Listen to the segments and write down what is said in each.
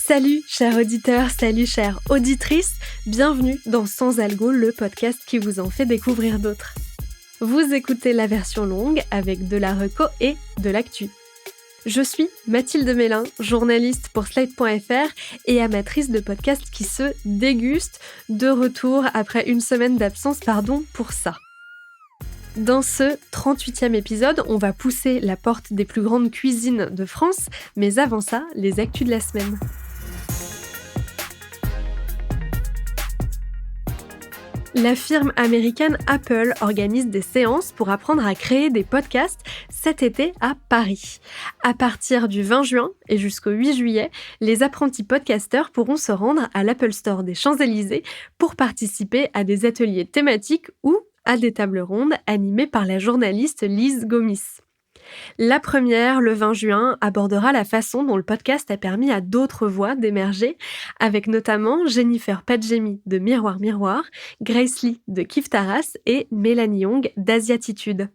Salut chers auditeurs, salut chères auditrices, bienvenue dans Sans Algo, le podcast qui vous en fait découvrir d'autres. Vous écoutez la version longue avec de la reco et de l'actu. Je suis Mathilde Mélin, journaliste pour Slate.fr et amatrice de podcasts qui se dégustent, de retour après une semaine d'absence, pour ça. Dans ce 38e épisode, on va pousser la porte des plus grandes cuisines de France, mais avant ça, les actus de la semaine. La firme américaine Apple organise des séances pour apprendre à créer des podcasts cet été à Paris. À partir du 20 juin et jusqu'au 8 juillet, les apprentis podcasteurs pourront se rendre à l'Apple Store des Champs-Élysées pour participer à des ateliers thématiques ou à des tables rondes animées par la journaliste Lise Gomis. La première, le 20 juin, abordera la façon dont le podcast a permis à d'autres voix d'émerger, avec notamment Jennifer Padjemi de Miroir Miroir, Grace Lee de Kif Taras et Mélanie Young d'Asiatitude.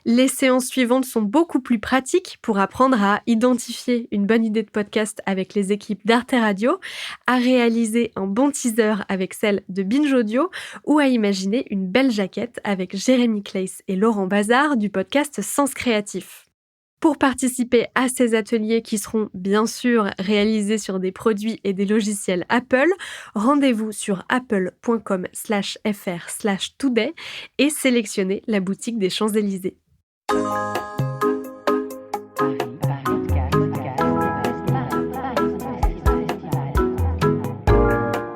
Les séances suivantes sont beaucoup plus pratiques pour apprendre à identifier une bonne idée de podcast avec les équipes d'Arte Radio, à réaliser un bon teaser avec celle de Binge Audio ou à imaginer une belle jaquette avec Jérémy Claes et Laurent Bazar du podcast Sens Créatif. Pour participer à ces ateliers qui seront bien sûr réalisés sur des produits et des logiciels Apple, rendez-vous sur apple.com/fr/today et sélectionnez la boutique des Champs-Élysées.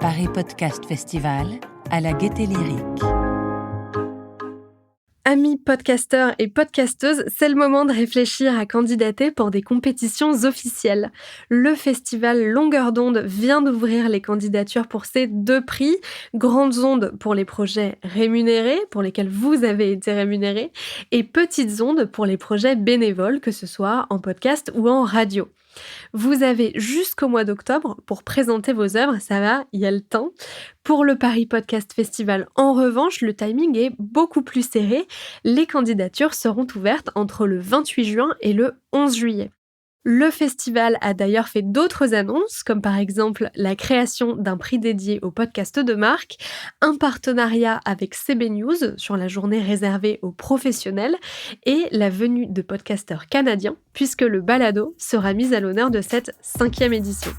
Paris Podcast Festival à la Gaîté Lyrique. Amis podcasteurs et podcasteuses, c'est le moment de réfléchir à candidater pour des compétitions officielles. Le festival Longueur d'onde vient d'ouvrir les candidatures pour ces 2 prix. Grandes ondes pour les projets rémunérés, pour lesquels vous avez été rémunérés, et petites ondes pour les projets bénévoles, que ce soit en podcast ou en radio. Vous avez jusqu'au mois d'octobre pour présenter vos œuvres, ça va, il y a le temps. Pour le Paris Podcast Festival, en revanche, le timing est beaucoup plus serré. Les candidatures seront ouvertes entre le 28 juin et le 11 juillet. Le festival a d'ailleurs fait d'autres annonces, comme par exemple la création d'un prix dédié aux podcasts de marque, un partenariat avec CB News sur la journée réservée aux professionnels et la venue de podcasteurs canadiens, puisque le balado sera mis à l'honneur de cette 5e édition.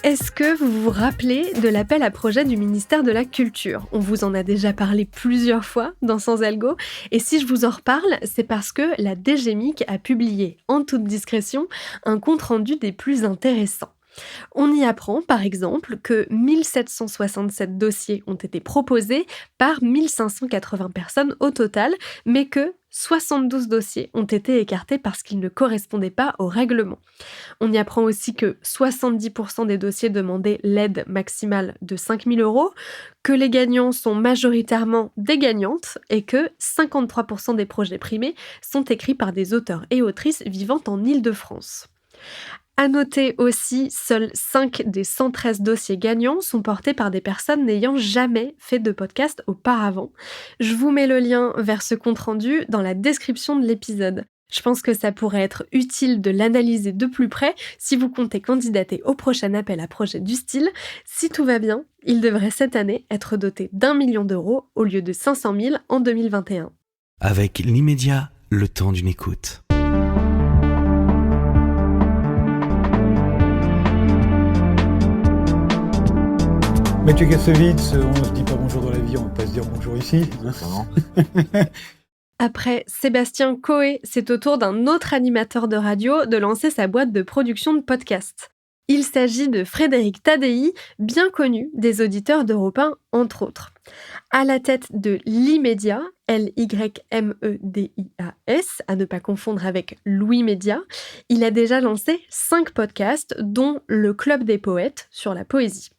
Est-ce que vous vous rappelez de l'appel à projet du ministère de la Culture ? On vous en a déjà parlé plusieurs fois dans Sans Algo, et si je vous en reparle, c'est parce que la DGMIC a publié, en toute discrétion, un compte-rendu des plus intéressants. On y apprend, par exemple, que 1767 dossiers ont été proposés par 1580 personnes au total, mais que 72 dossiers ont été écartés parce qu'ils ne correspondaient pas au règlement. On y apprend aussi que 70% des dossiers demandaient l'aide maximale de 5 000 €, que les gagnants sont majoritairement des gagnantes et que 53% des projets primés sont écrits par des auteurs et autrices vivant en Île-de-France. À noter aussi, seuls 5 des 113 dossiers gagnants sont portés par des personnes n'ayant jamais fait de podcast auparavant. Je vous mets le lien vers ce compte-rendu dans la description de l'épisode. Je pense que ça pourrait être utile de l'analyser de plus près si vous comptez candidater au prochain appel à projet du style. Si tout va bien, il devrait cette année être doté d'1 million € au lieu de 500 000 en 2021. Avec l'immédiat, le temps d'une écoute. Mathieu Kassovitz, on se dit pas bonjour dans la vie, on va pas se dire bonjour ici. Après Sébastien Coé, c'est au tour d'un autre animateur de radio de lancer sa boîte de production de podcasts. Il s'agit de Frédéric Tadei, bien connu des auditeurs d'Europe 1, entre autres. À la tête de l'Immédiat, L-Y-M-E-D-I-A-S, à ne pas confondre avec Louis Média, il a déjà lancé 5 podcasts, dont le Club des Poètes sur la poésie.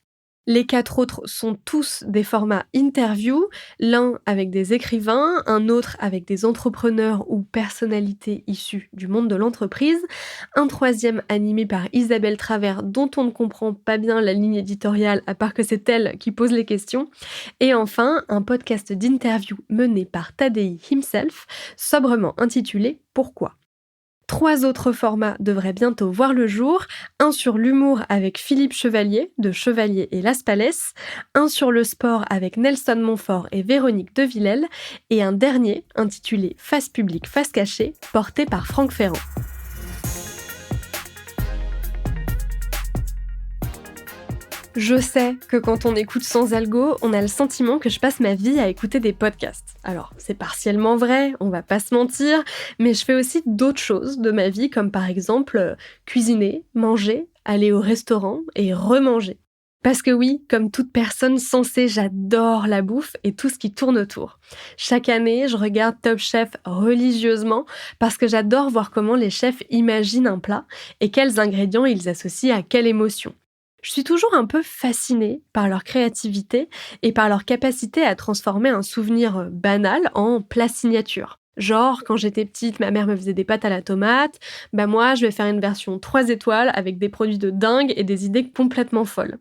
Les 4 autres sont tous des formats interview, l'un avec des écrivains, un autre avec des entrepreneurs ou personnalités issues du monde de l'entreprise, un 3e animé par Isabelle Travers dont on ne comprend pas bien la ligne éditoriale à part que c'est elle qui pose les questions, et enfin un podcast d'interview mené par Tadei himself, sobrement intitulé « Pourquoi ?». 3 autres formats devraient bientôt voir le jour, un sur l'humour avec Philippe Chevalier, de Chevalier et Las Palais, un sur le sport avec Nelson Montfort et Véronique de Villèle, et un dernier intitulé Face publique, face cachée, porté par Franck Ferrand. Je sais que quand on écoute Sans Algo, on a le sentiment que je passe ma vie à écouter des podcasts. Alors, c'est partiellement vrai, on va pas se mentir, mais je fais aussi d'autres choses de ma vie, comme par exemple cuisiner, manger, aller au restaurant et remanger. Parce que oui, comme toute personne sensée, j'adore la bouffe et tout ce qui tourne autour. Chaque année, je regarde Top Chef religieusement parce que j'adore voir comment les chefs imaginent un plat et quels ingrédients ils associent à quelle émotion. Je suis toujours un peu fascinée par leur créativité et par leur capacité à transformer un souvenir banal en plat signature. Genre, quand j'étais petite, ma mère me faisait des pâtes à la tomate, moi, je vais faire une version 3 étoiles avec des produits de dingue et des idées complètement folles.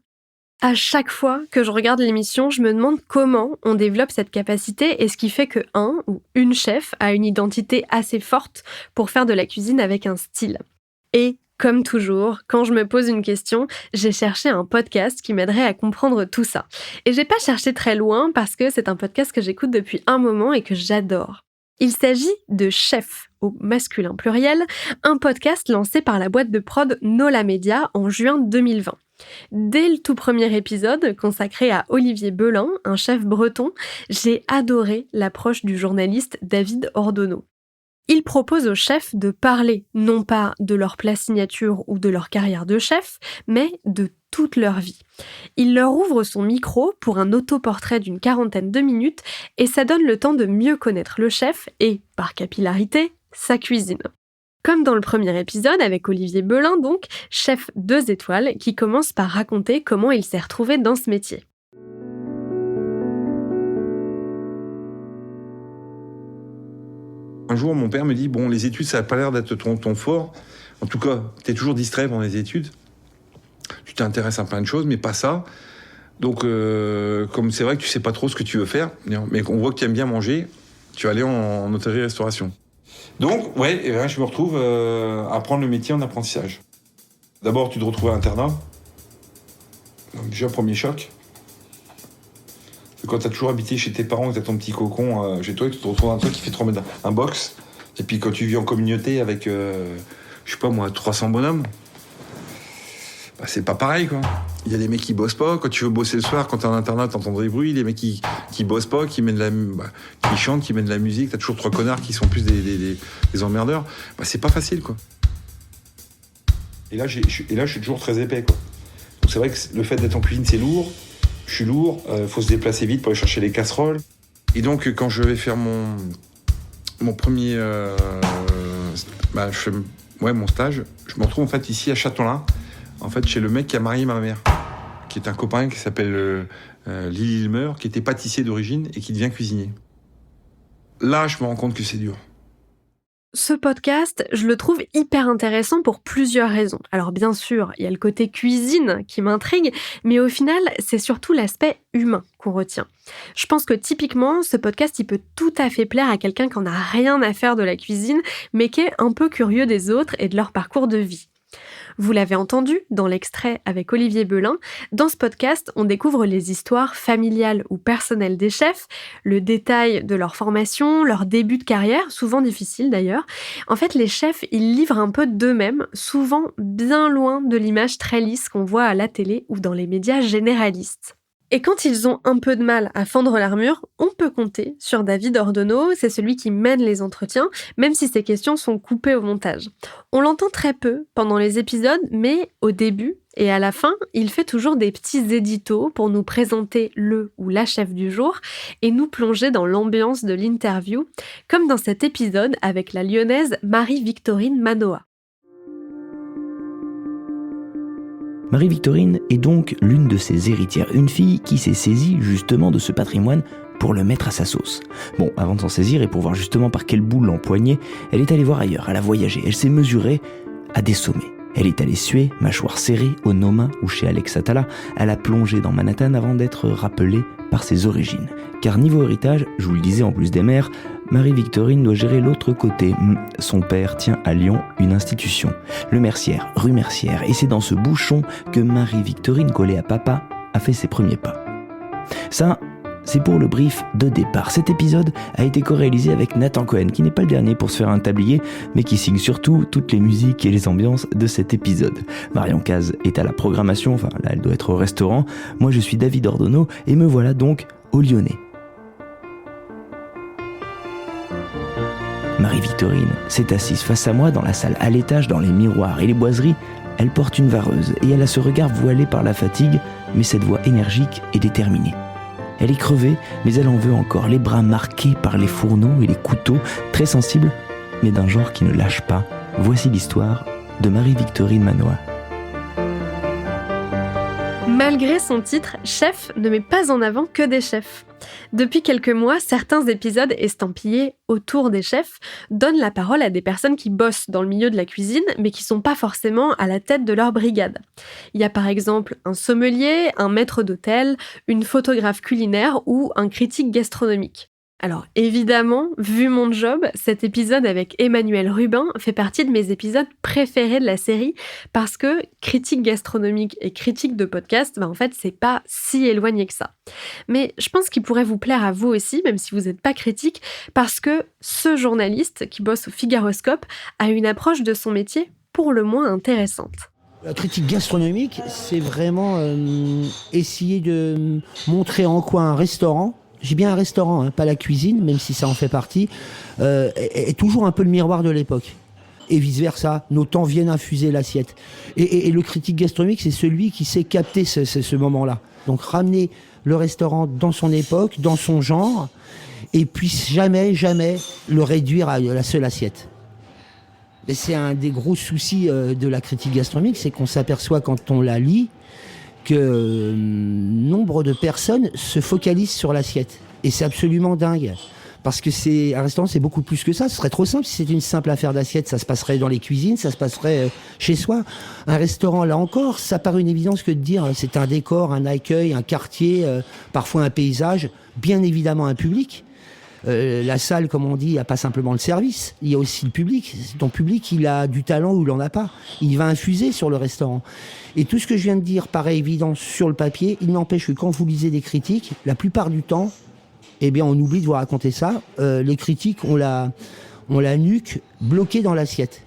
À chaque fois que je regarde l'émission, je me demande comment on développe cette capacité et ce qui fait que un ou une chef a une identité assez forte pour faire de la cuisine avec un style. Et comme toujours, quand je me pose une question, j'ai cherché un podcast qui m'aiderait à comprendre tout ça. Et j'ai pas cherché très loin parce que c'est un podcast que j'écoute depuis un moment et que j'adore. Il s'agit de Chef, au masculin pluriel, un podcast lancé par la boîte de prod Nola Media en juin 2020. Dès le tout premier épisode, consacré à Olivier Belin, un chef breton, j'ai adoré l'approche du journaliste David Ordonneau. Il propose aux chefs de parler non pas de leur plat signature ou de leur carrière de chef, mais de toute leur vie. Il leur ouvre son micro pour un autoportrait d'une 40aine de minutes et ça donne le temps de mieux connaître le chef et, par capillarité, sa cuisine. Comme dans le premier épisode avec Olivier Belin donc, chef 2 étoiles, qui commence par raconter comment il s'est retrouvé dans ce métier. Un jour, mon père me dit « Bon, les études, ça n'a pas l'air d'être ton fort. En tout cas, tu es toujours distrait pendant les études. Tu t'intéresses à plein de choses, mais pas ça. Donc, comme c'est vrai que tu sais pas trop ce que tu veux faire, mais on voit que tu aimes bien manger, tu vas aller en hôtellerie-restauration. » Donc, je me retrouve à prendre le métier en apprentissage. D'abord, tu te retrouves à l'internat. Donc, déjà, premier choc. Quand tu as toujours habité chez tes parents, que tu as ton petit cocon chez toi, et que tu te retrouves dans un truc qui fait 3 mètres, un box. Et puis quand tu vis en communauté avec, 300 bonhommes, c'est pas pareil, quoi. Il y a des mecs qui bossent pas. Quand tu veux bosser le soir, quand t'es en internat, t'entends des bruits. Les mecs qui bossent pas, qui chantent, qui mènent de la musique. T'as toujours 3 connards qui sont plus des emmerdeurs. C'est pas facile, quoi. Et là, je suis toujours très épais, quoi. Donc c'est vrai que le fait d'être en cuisine, c'est lourd. Je suis lourd, faut se déplacer vite pour aller chercher les casseroles. Et donc, quand je vais faire mon premier... mon stage, je me retrouve en fait ici à Châtelain, en fait chez le mec qui a marié ma mère, qui est un copain qui s'appelle Lily Ilmer, qui était pâtissier d'origine et qui devient cuisinier. Là, je me rends compte que c'est dur. Ce podcast, je le trouve hyper intéressant pour plusieurs raisons. Alors bien sûr, il y a le côté cuisine qui m'intrigue, mais au final, c'est surtout l'aspect humain qu'on retient. Je pense que typiquement, ce podcast, il peut tout à fait plaire à quelqu'un qui en a rien à faire de la cuisine, mais qui est un peu curieux des autres et de leur parcours de vie. Vous l'avez entendu dans l'extrait avec Olivier Belin, dans ce podcast, on découvre les histoires familiales ou personnelles des chefs, le détail de leur formation, leur début de carrière, souvent difficile d'ailleurs. En fait, les chefs, ils livrent un peu d'eux-mêmes, souvent bien loin de l'image très lisse qu'on voit à la télé ou dans les médias généralistes. Et quand ils ont un peu de mal à fendre l'armure, on peut compter sur David Ordonneau, c'est celui qui mène les entretiens, même si ces questions sont coupées au montage. On l'entend très peu pendant les épisodes, mais au début et à la fin, il fait toujours des petits éditos pour nous présenter le ou la chef du jour et nous plonger dans l'ambiance de l'interview, comme dans cet épisode avec la lyonnaise Marie-Victorine Manoa. Marie-Victorine est donc l'une de ses héritières, une fille qui s'est saisie justement de ce patrimoine pour le mettre à sa sauce. Bon, avant de s'en saisir et pour voir justement par quel bout l'empoigner, elle est allée voir ailleurs, elle a voyagé, elle s'est mesurée à des sommets. Elle est allée suer, mâchoire serrée, au Noma ou chez Alex Atala, elle a plongé dans Manhattan avant d'être rappelée par ses origines. Car niveau héritage, je vous le disais en plus des mères, Marie-Victorine doit gérer l'autre côté. Son père tient à Lyon une institution, le Mercière, rue Mercière, et c'est dans ce bouchon que Marie-Victorine, collée à papa, a fait ses premiers pas. Ça, c'est pour le brief de départ. Cet épisode a été co-réalisé avec Nathan Cohen, qui n'est pas le dernier pour se faire un tablier, mais qui signe surtout toutes les musiques et les ambiances de cet épisode. Marion Cazes est à la programmation, enfin là elle doit être au restaurant. Moi je suis David Ordono et me voilà donc au Lyonnais. Marie-Victorine s'est assise face à moi dans la salle à l'étage, dans les miroirs et les boiseries. Elle porte une vareuse et elle a ce regard voilé par la fatigue, mais cette voix énergique et déterminée. Elle est crevée, mais elle en veut encore, les bras marqués par les fourneaux et les couteaux, très sensibles, mais d'un genre qui ne lâche pas. Voici l'histoire de Marie-Victorine Manois. Malgré son titre, chef ne met pas en avant que des chefs. Depuis quelques mois, certains épisodes estampillés autour des chefs donnent la parole à des personnes qui bossent dans le milieu de la cuisine, mais qui sont pas forcément à la tête de leur brigade. Il y a par exemple un sommelier, un maître d'hôtel, une photographe culinaire ou un critique gastronomique. Alors évidemment, vu mon job, cet épisode avec Emmanuel Rubin fait partie de mes épisodes préférés de la série parce que critique gastronomique et critique de podcast, en fait, c'est pas si éloigné que ça. Mais je pense qu'il pourrait vous plaire à vous aussi, même si vous n'êtes pas critique, parce que ce journaliste qui bosse au Figaroscope a une approche de son métier pour le moins intéressante. La critique gastronomique, c'est vraiment essayer de montrer en quoi un restaurant, j'ai bien un restaurant, pas la cuisine, même si ça en fait partie, est toujours un peu le miroir de l'époque. Et vice-versa, nos temps viennent infuser l'assiette. Et le critique gastronomique, c'est celui qui sait capter ce moment-là. Donc ramener le restaurant dans son époque, dans son genre, et puis jamais le réduire à la seule assiette. Et c'est un des gros soucis de la critique gastronomique, c'est qu'on s'aperçoit quand on la lit, que nombre de personnes se focalisent sur l'assiette. Et c'est absolument dingue. Parce que un restaurant, c'est beaucoup plus que ça. Ce serait trop simple si c'était une simple affaire d'assiette. Ça se passerait dans les cuisines, ça se passerait chez soi. Un restaurant, là encore, ça paraît une évidence que de dire c'est un décor, un accueil, un quartier, parfois un paysage, bien évidemment un public. La salle, comme on dit, il n'y a pas simplement le service, il y a aussi le public. Ton public, il a du talent ou il n'en a pas. Il va infuser sur le restaurant. Et tout ce que je viens de dire paraît évident sur le papier. Il n'empêche que quand vous lisez des critiques, la plupart du temps, on oublie de vous raconter ça. Les critiques ont la nuque bloquée dans l'assiette.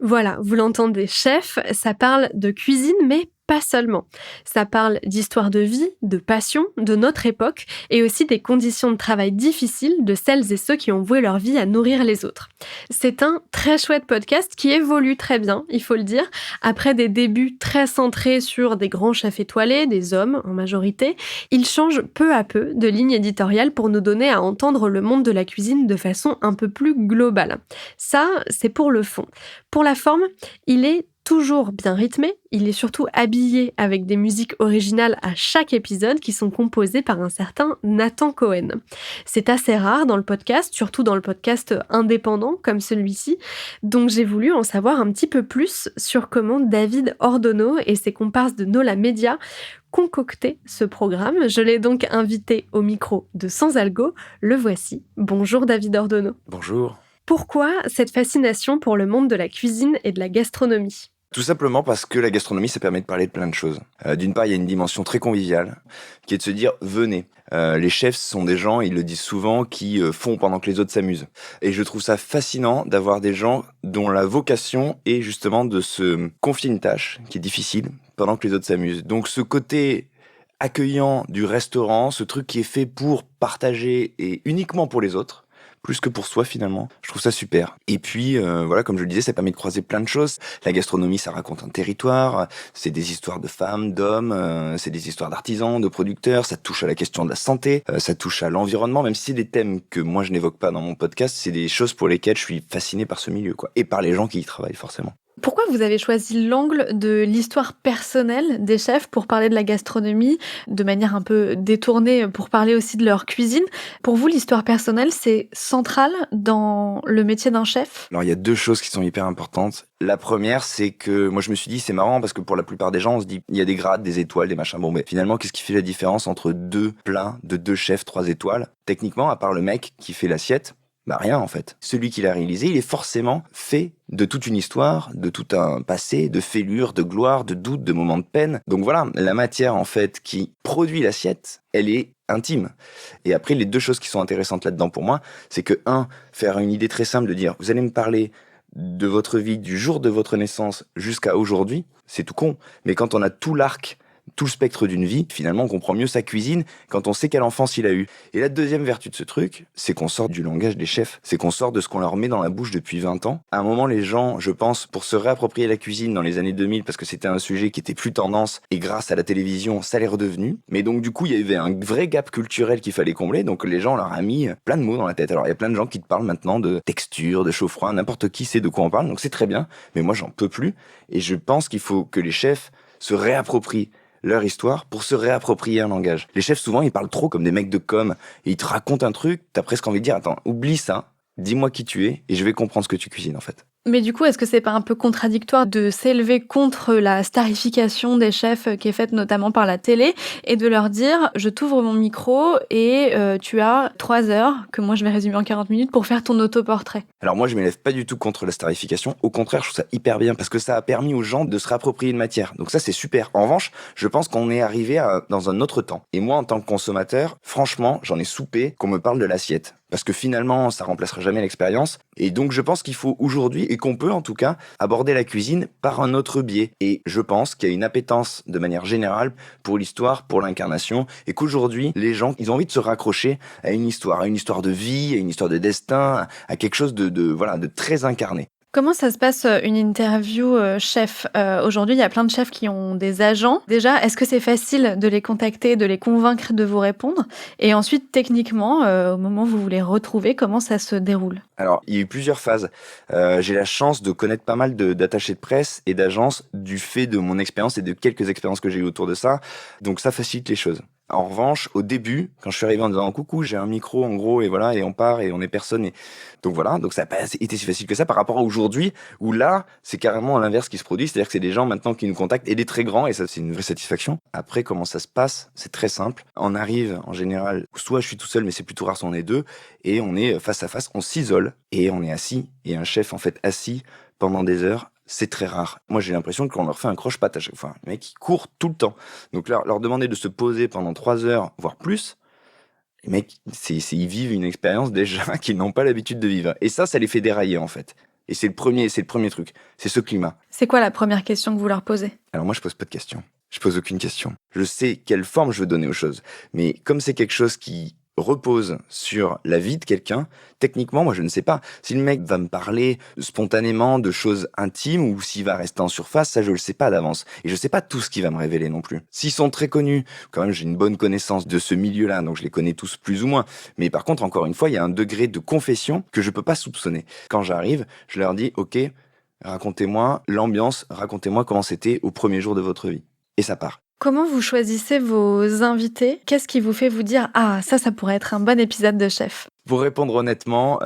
Voilà, vous l'entendez, chef, ça parle de cuisine, mais pas seulement. Ça parle d'histoire de vie, de passion, de notre époque, et aussi des conditions de travail difficiles de celles et ceux qui ont voué leur vie à nourrir les autres. C'est un très chouette podcast qui évolue très bien, il faut le dire. Après des débuts très centrés sur des grands chefs étoilés, des hommes en majorité, il change peu à peu de ligne éditoriale pour nous donner à entendre le monde de la cuisine de façon un peu plus globale. Ça, c'est pour le fond. Pour la forme, il est toujours bien rythmé, il est surtout habillé avec des musiques originales à chaque épisode qui sont composées par un certain Nathan Cohen. C'est assez rare dans le podcast, surtout dans le podcast indépendant comme celui-ci, donc j'ai voulu en savoir un petit peu plus sur comment David Ordono et ses comparses de Nola Media concoctaient ce programme. Je l'ai donc invité au micro de Sans Algo, le voici. Bonjour David Ordono. Bonjour. Pourquoi cette fascination pour le monde de la cuisine et de la gastronomie ? Tout simplement parce que la gastronomie, ça permet de parler de plein de choses. D'une part, il y a une dimension très conviviale, qui est de se dire « venez ». Les chefs sont des gens, ils le disent souvent, qui font pendant que les autres s'amusent. Et je trouve ça fascinant d'avoir des gens dont la vocation est justement de se confier une tâche qui est difficile pendant que les autres s'amusent. Donc ce côté accueillant du restaurant, ce truc qui est fait pour partager et uniquement pour les autres, plus que pour soi finalement. Je trouve ça super. Et puis, comme je le disais, ça permet de croiser plein de choses. La gastronomie, ça raconte un territoire, c'est des histoires de femmes, d'hommes, c'est des histoires d'artisans, de producteurs, ça touche à la question de la santé, ça touche à l'environnement, même si c'est des thèmes que moi je n'évoque pas dans mon podcast, c'est des choses pour lesquelles je suis fasciné par ce milieu, quoi. Et par les gens qui y travaillent, forcément. Pourquoi vous avez choisi l'angle de l'histoire personnelle des chefs pour parler de la gastronomie, de manière un peu détournée pour parler aussi de leur cuisine ? Pour vous, l'histoire personnelle, c'est central dans le métier d'un chef ? Alors, il y a deux choses qui sont hyper importantes. La première, c'est que moi, je me suis dit, c'est marrant parce que pour la plupart des gens, on se dit, il y a des grades, des étoiles, des machins. Bon, mais finalement, qu'est-ce qui fait la différence entre deux plats de 2 chefs 3 étoiles ? Techniquement, à part le mec qui fait l'assiette, Bah rien en fait. Celui qui l'a réalisé, il est forcément fait de toute une histoire, de tout un passé, de fêlures, de gloire, de doutes, de moments de peine. Donc voilà, la matière en fait qui produit l'assiette, elle est intime. Et après, les deux choses qui sont intéressantes là-dedans pour moi, c'est que faire une idée très simple de dire, vous allez me parler de votre vie du jour de votre naissance jusqu'à aujourd'hui, c'est tout con. Mais quand on a tout l'arc, tout le spectre d'une vie, finalement, on comprend mieux sa cuisine quand on sait quelle enfance il a eu. Et la deuxième vertu de ce truc, c'est qu'on sort du langage des chefs. C'est qu'on sort de ce qu'on leur met dans la bouche depuis 20 ans. À un moment, les gens, je pense, pour se réapproprier la cuisine dans les années 2000, parce que c'était un sujet qui était plus tendance, et grâce à la télévision, ça l'est redevenu. Mais donc, du coup, il y avait un vrai gap culturel qu'il fallait combler. Donc, les gens, on leur a mis plein de mots dans la tête. Alors, il y a plein de gens qui te parlent maintenant de texture, de chaud-froid, n'importe qui sait de quoi on parle. Donc, c'est très bien. Mais moi, j'en peux plus. Et je pense qu'il faut que les chefs se réapproprient leur histoire pour se réapproprier un langage. Les chefs, souvent, ils parlent trop comme des mecs de com. Et ils te racontent un truc, t'as presque envie de dire, attends, oublie ça, dis-moi qui tu es, et je vais comprendre ce que tu cuisines, en fait. Mais du coup, est-ce que c'est pas un peu contradictoire de s'élever contre la starification des chefs qui est faite notamment par la télé et de leur dire je t'ouvre mon micro et tu as 3 heures, que moi je vais résumer en 40 minutes, pour faire ton autoportrait? Alors moi, je m'élève pas du tout contre la starification. Au contraire, je trouve ça hyper bien parce que ça a permis aux gens de se réapproprier une matière. Donc ça, c'est super. En revanche, je pense qu'on est arrivé dans un autre temps. Et moi, en tant que consommateur, franchement, j'en ai soupé qu'on me parle de l'assiette. Parce que finalement, ça remplacera jamais l'expérience. Et donc, je pense qu'il faut aujourd'hui, et qu'on peut en tout cas, aborder la cuisine par un autre biais. Et je pense qu'il y a une appétence de manière générale pour l'histoire, pour l'incarnation, et qu'aujourd'hui, les gens, ils ont envie de se raccrocher à une histoire de vie, à une histoire de destin, à quelque chose de très incarné. Comment ça se passe une interview chef? Aujourd'hui, il y a plein de chefs qui ont des agents. Déjà, est-ce que c'est facile de les contacter, de les convaincre de vous répondre? Et ensuite, techniquement, au moment où vous les retrouvez, comment ça se déroule? Alors, il y a eu plusieurs phases. J'ai la chance de connaître pas mal d'attachés de presse et d'agences du fait de mon expérience et de quelques expériences que j'ai eues autour de ça. Donc ça facilite les choses. En revanche, au début, quand je suis arrivé en disant coucou, j'ai un micro en gros et voilà, et on part et on est personne. Et donc voilà, donc ça n'a pas été si facile que ça par rapport à aujourd'hui où là, c'est carrément l'inverse qui se produit. C'est-à-dire que c'est des gens maintenant qui nous contactent et des très grands et ça, c'est une vraie satisfaction. Après, comment ça se passe? C'est très simple. On arrive en général, soit je suis tout seul, mais c'est plutôt rare si on est deux, et on est face à face, on s'isole et on est assis. Et un chef en fait assis pendant des heures. C'est très rare. Moi, j'ai l'impression qu'on leur fait un croche-patte à chaque fois. Les mecs, ils courent tout le temps. Donc, leur demander de se poser pendant 3 heures, voire plus, les mecs, ils vivent une expérience déjà qu'ils n'ont pas l'habitude de vivre. Et ça les fait dérailler, en fait. Et c'est le premier truc. C'est ce climat. C'est quoi la première question que vous leur posez? Alors, moi, je pose pas de questions. Je pose aucune question. Je sais quelle forme je veux donner aux choses. Mais comme c'est quelque chose qui repose sur la vie de quelqu'un, techniquement, moi, je ne sais pas. Si le mec va me parler spontanément de choses intimes ou s'il va rester en surface, ça, je le sais pas d'avance. Et je sais pas tout ce qu'il va me révéler non plus. S'ils sont très connus, quand même, j'ai une bonne connaissance de ce milieu-là, donc je les connais tous plus ou moins. Mais par contre, encore une fois, il y a un degré de confession que je peux pas soupçonner. Quand j'arrive, je leur dis, OK, racontez-moi l'ambiance, racontez-moi comment c'était au premier jour de votre vie. Et ça part. Comment vous choisissez vos invités? Qu'est-ce qui vous fait vous dire « Ah, ça pourrait être un bon épisode de Chef ». Pour répondre honnêtement,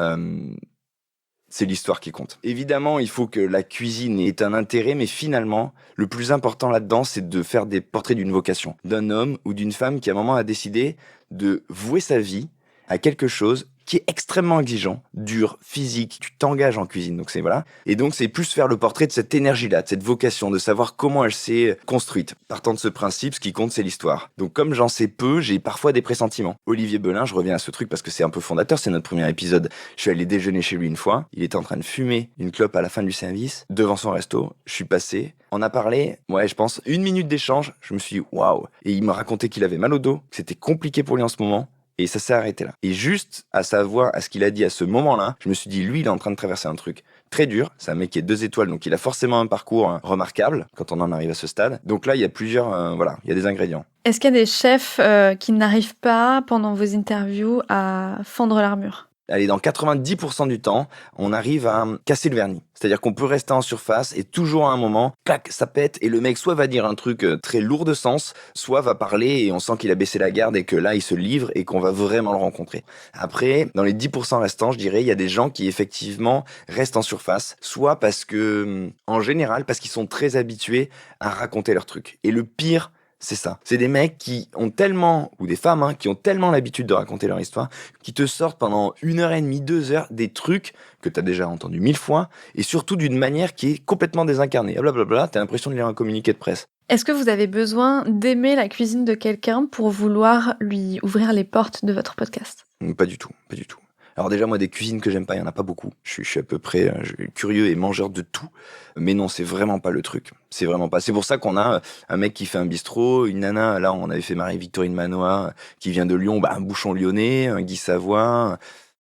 c'est l'histoire qui compte. Évidemment, il faut que la cuisine ait un intérêt, mais finalement, le plus important là-dedans, c'est de faire des portraits d'une vocation, d'un homme ou d'une femme qui à un moment a décidé de vouer sa vie à quelque chose qui est extrêmement exigeant, dur, physique, tu t'engages en cuisine, donc c'est voilà. Et donc c'est plus faire le portrait de cette énergie-là, de cette vocation, de savoir comment elle s'est construite. Partant de ce principe, ce qui compte, c'est l'histoire. Donc comme j'en sais peu, j'ai parfois des pressentiments. Olivier Belin, je reviens à ce truc parce que c'est un peu fondateur, c'est notre premier épisode. Je suis allé déjeuner chez lui une fois, il était en train de fumer une clope à la fin du service, devant son resto, je suis passé, on a parlé, je pense, 1 minute d'échange, je me suis dit waouh. Et il m'a raconté qu'il avait mal au dos, que c'était compliqué pour lui en ce moment. Et ça s'est arrêté là. Et juste à savoir, à ce qu'il a dit à ce moment-là, je me suis dit, lui, il est en train de traverser un truc très dur. C'est un mec qui est 2 étoiles, donc il a forcément un parcours remarquable quand on en arrive à ce stade. Donc là, il y a plusieurs, il y a des ingrédients. Est-ce qu'il y a des chefs qui n'arrivent pas, pendant vos interviews, à fendre l'armure? Allez, dans 90% du temps, on arrive à casser le vernis. C'est-à-dire qu'on peut rester en surface et toujours à un moment, clac, ça pète et le mec soit va dire un truc très lourd de sens, soit va parler et on sent qu'il a baissé la garde et que là, il se livre et qu'on va vraiment le rencontrer. Après, dans les 10% restants, je dirais, il y a des gens qui effectivement restent en surface, soit parce que, en général, parce qu'ils sont très habitués à raconter leur truc. Et le pire, C'est ça. C'est des mecs qui ont tellement, ou des femmes, hein, qui ont tellement l'habitude de raconter leur histoire, qui te sortent pendant 1h30, 2 heures, des trucs que t'as déjà entendu 1000 fois, et surtout d'une manière qui est complètement désincarnée. Blablabla, t'as l'impression de lire un communiqué de presse. Est-ce que vous avez besoin d'aimer la cuisine de quelqu'un pour vouloir lui ouvrir les portes de votre podcast ? Pas du tout. Alors déjà, moi, des cuisines que j'aime pas, il y en a pas beaucoup. Je suis à peu près curieux et mangeur de tout. Mais non, c'est vraiment pas le truc. C'est vraiment pas. C'est pour ça qu'on a un mec qui fait un bistrot, une nana, là, on avait fait Marie-Victorine Manois, qui vient de Lyon, un bouchon lyonnais, un Guy Savoie.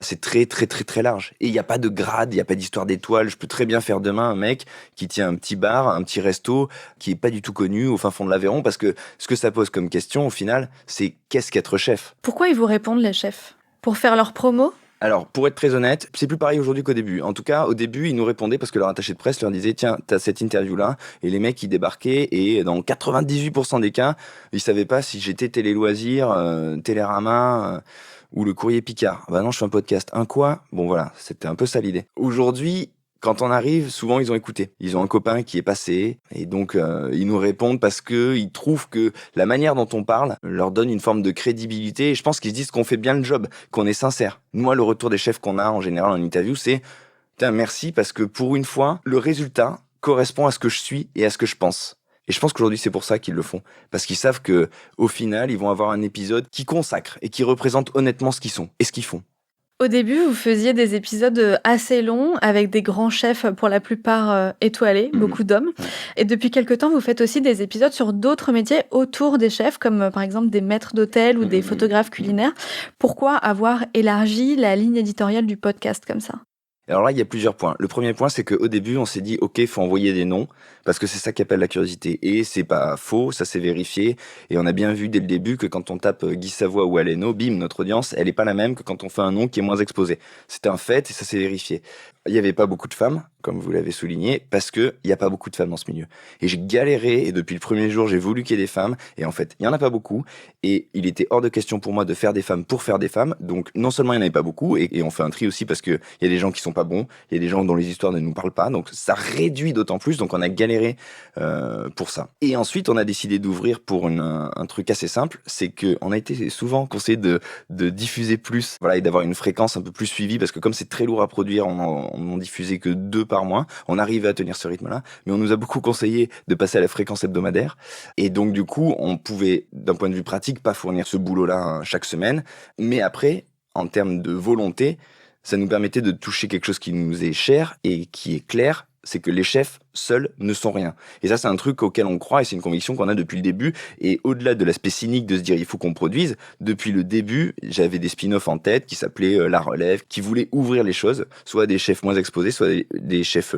C'est très, très, très, très large. Et il n'y a pas de grade, il n'y a pas d'histoire d'étoile. Je peux très bien faire demain un mec qui tient un petit bar, un petit resto, qui est pas du tout connu au fin fond de l'Aveyron, parce que ce que ça pose comme question, au final, c'est qu'est-ce qu'être chef ? Pourquoi ils vous répondent, les chefs ? Pour faire leur promo ? Alors, pour être très honnête, c'est plus pareil aujourd'hui qu'au début. En tout cas, au début, ils nous répondaient parce que leur attaché de presse leur disait « Tiens, t'as cette interview-là » et les mecs, ils débarquaient et dans 98% des cas, ils savaient pas si j'étais Télé Loisirs, Télérama ou le Courrier Picard. Bah non, je fais un podcast. Un quoi ? Bon voilà, c'était un peu ça l'idée. Aujourd'hui, quand on arrive, souvent ils ont écouté. Ils ont un copain qui est passé et donc ils nous répondent parce que ils trouvent que la manière dont on parle leur donne une forme de crédibilité et je pense qu'ils se disent qu'on fait bien le job, qu'on est sincère. Moi, le retour des chefs qu'on a en général en interview, c'est « Putain, merci parce que pour une fois, le résultat correspond à ce que je suis et à ce que je pense. » Et je pense qu'aujourd'hui, c'est pour ça qu'ils le font. Parce qu'ils savent que au final, ils vont avoir un épisode qui consacre et qui représente honnêtement ce qu'ils sont et ce qu'ils font. Au début, vous faisiez des épisodes assez longs avec des grands chefs, pour la plupart étoilés, beaucoup d'hommes. Et depuis quelque temps, vous faites aussi des épisodes sur d'autres métiers autour des chefs, comme par exemple des maîtres d'hôtel ou des photographes culinaires. Pourquoi avoir élargi la ligne éditoriale du podcast comme ça ? Alors là, il y a plusieurs points. Le premier point, c'est qu'au début, on s'est dit, OK, faut envoyer des noms, parce que c'est ça qui appelle la curiosité. Et c'est pas faux, ça s'est vérifié. Et on a bien vu dès le début que quand on tape Guy Savoie ou Aleno, bim, notre audience, elle est pas la même que quand on fait un nom qui est moins exposé. C'était un fait et ça s'est vérifié. Il y avait pas beaucoup de femmes, comme vous l'avez souligné, parce que il y a pas beaucoup de femmes dans ce milieu. Et j'ai galéré, et depuis le premier jour, j'ai voulu qu'il y ait des femmes, et en fait, il y en a pas beaucoup, et il était hors de question pour moi de faire des femmes pour faire des femmes, donc non seulement il n'y en avait pas beaucoup, et on fait un tri aussi parce que il y a des gens qui sont pas bons, il y a des gens dont les histoires ne nous parlent pas, donc ça réduit d'autant plus, donc on a galéré pour ça. Et ensuite, on a décidé d'ouvrir pour un truc assez simple, c'est que on a été souvent conseillé de diffuser plus, voilà, et d'avoir une fréquence un peu plus suivie, parce que comme c'est très lourd à produire, on n'en diffusait que 2 par mois. On arrivait à tenir ce rythme-là, mais on nous a beaucoup conseillé de passer à la fréquence hebdomadaire. Et donc, du coup, on pouvait, d'un point de vue pratique, pas fournir ce boulot-là chaque semaine. Mais après, en termes de volonté, ça nous permettait de toucher quelque chose qui nous est cher et qui est clair, c'est que les chefs seuls ne sont rien. Et ça, c'est un truc auquel on croit et c'est une conviction qu'on a depuis le début. Et au-delà de l'aspect cynique de se dire il faut qu'on produise, depuis le début, j'avais des spin-offs en tête qui s'appelaient La Relève, qui voulaient ouvrir les choses, soit des chefs moins exposés, soit des chefs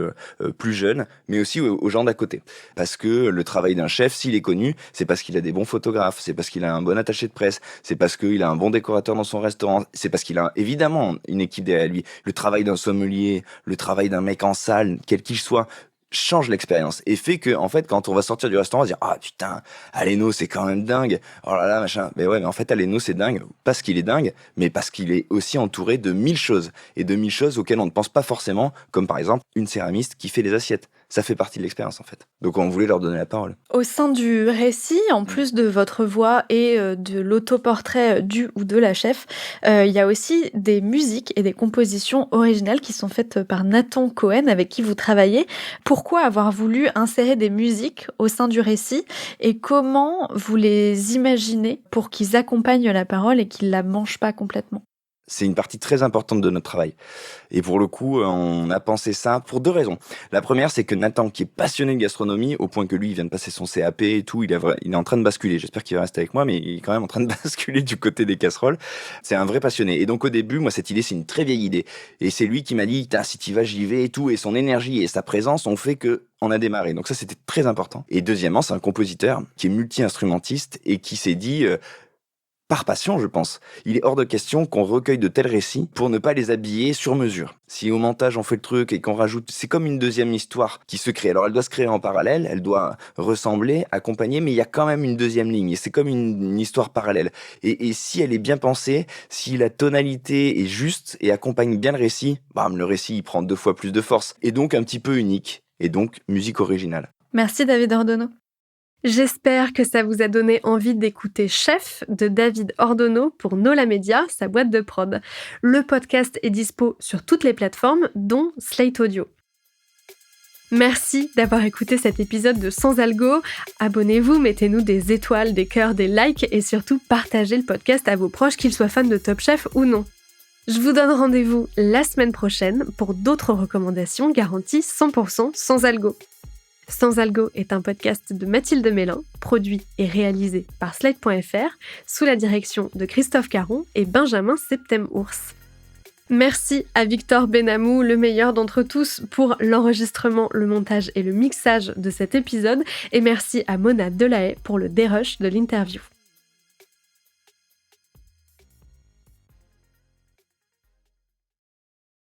plus jeunes, mais aussi aux gens d'à côté. Parce que le travail d'un chef, s'il est connu, c'est parce qu'il a des bons photographes, c'est parce qu'il a un bon attaché de presse, c'est parce qu'il a un bon décorateur dans son restaurant, c'est parce qu'il a évidemment une équipe derrière lui. Le travail d'un sommelier, le travail d'un mec en salle, quel qu'il soit, change l'expérience et fait que en fait quand on va sortir du restaurant on va se dire ah putain Aleno c'est quand même dingue, oh là là machin, mais ouais mais en fait Aleno c'est dingue parce qu'il est dingue mais parce qu'il est aussi entouré de 1000 choses et de 1000 choses auxquelles on ne pense pas forcément, comme par exemple une céramiste qui fait les assiettes. Ça fait partie de l'expérience en fait. Donc on voulait leur donner la parole. Au sein du récit, en plus de votre voix et de l'autoportrait du ou de la chef, il y a aussi des musiques et des compositions originales qui sont faites par Nathan Cohen avec qui vous travaillez. Pourquoi avoir voulu insérer des musiques au sein du récit et comment vous les imaginez pour qu'ils accompagnent la parole et qu'ils la mangent pas complètement ? C'est une partie très importante de notre travail. Et pour le coup, on a pensé ça pour 2 raisons. La première, c'est que Nathan, qui est passionné de gastronomie, au point que lui, il vient de passer son CAP et tout, il est en train de basculer. J'espère qu'il va rester avec moi, mais il est quand même en train de basculer du côté des casseroles. C'est un vrai passionné. Et donc au début, moi, cette idée, c'est une très vieille idée. Et c'est lui qui m'a dit, si t'y vas, j'y vais et tout. Et son énergie et sa présence ont fait que on a démarré. Donc ça, c'était très important. Et deuxièmement, c'est un compositeur qui est multi-instrumentiste et qui s'est dit... par passion, je pense. Il est hors de question qu'on recueille de tels récits pour ne pas les habiller sur mesure. Si au montage on fait le truc et qu'on rajoute, c'est comme une deuxième histoire qui se crée. Alors elle doit se créer en parallèle, elle doit ressembler, accompagner, mais il y a quand même une deuxième ligne. Et c'est comme une histoire parallèle. Et si elle est bien pensée, si la tonalité est juste et accompagne bien le récit, bam, le récit il prend 2 fois plus de force. Et donc un petit peu unique. Et donc musique originale. Merci David Ordono. J'espère que ça vous a donné envie d'écouter Chef de David Ordonneau pour Nola Media, sa boîte de prod. Le podcast est dispo sur toutes les plateformes, dont Slate Audio. Merci d'avoir écouté cet épisode de Sans Algo. Abonnez-vous, mettez-nous des étoiles, des cœurs, des likes et surtout partagez le podcast à vos proches, qu'ils soient fans de Top Chef ou non. Je vous donne rendez-vous la semaine prochaine pour d'autres recommandations garanties 100% sans algo. Sans Algo est un podcast de Mathilde Mélin, produit et réalisé par Slate.fr, sous la direction de Christophe Caron et Benjamin Septem-Ours. Merci à Victor Benamou, le meilleur d'entre tous, pour l'enregistrement, le montage et le mixage de cet épisode, et merci à Mona Delahaye pour le dérush de l'interview.